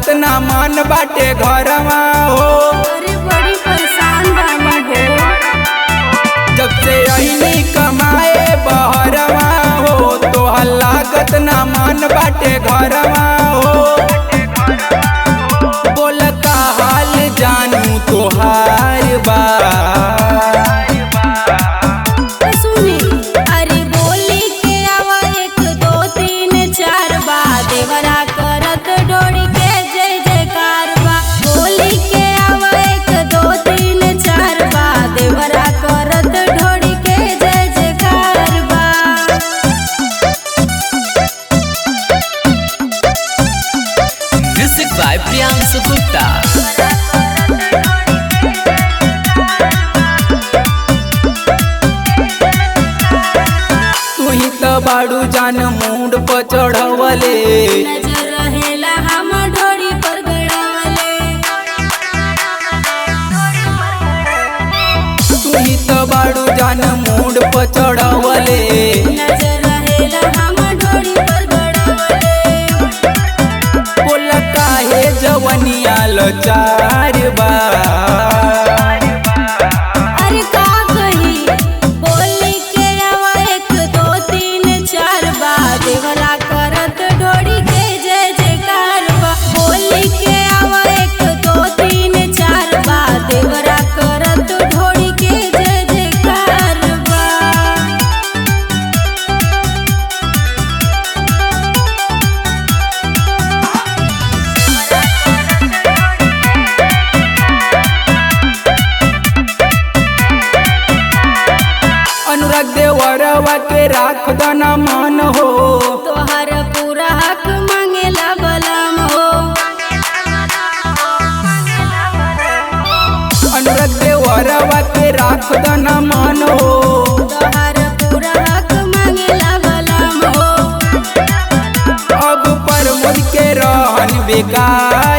लागत ना मन बाटे घरवा हो। अरे बड़ी परेशान बानी हो। जब से अइनी कमाए बहरवा हो तोहर लागत ना मन बाटे घरवा हो। बोल का हाल जानू तोहार बा। सुनी अरे बोली के आवा 1 2 3 4 बा देवरा करत डोरी के जय जयकार बा। बोली के आवा 1 2 3 4 बा देवरा करत डोरी के जय जयकार बा। Music by Priyanshu Gupta. तू ही तो बाड़ू जान मूड पर चढ़वले। नजर रहेला हम ढोरी पर गड़ावले। तू ही तो बाड़ू जान मूड पर चढ़वले। नजर रहेला हम ढोरी पर गड़ावले। बोल काहे जवनिया लचार बा। अरे का कही बोली के आवा 1 2 3 4 बा देवरा करत ढोरी के जय जयकार बा। बोली के आवा 1 2 3 4 बा देवरा करत ढोरी के जय जयकार बा। अनुराग देवरवा के राख दना मन हो। तोहर पूरा हक मांगेला बलम हो। अनुराग देवरवा के राख दना मन हो। तोहर पूरा हक मांगेला बलम हो। अब पर मुझ के रहन बेकार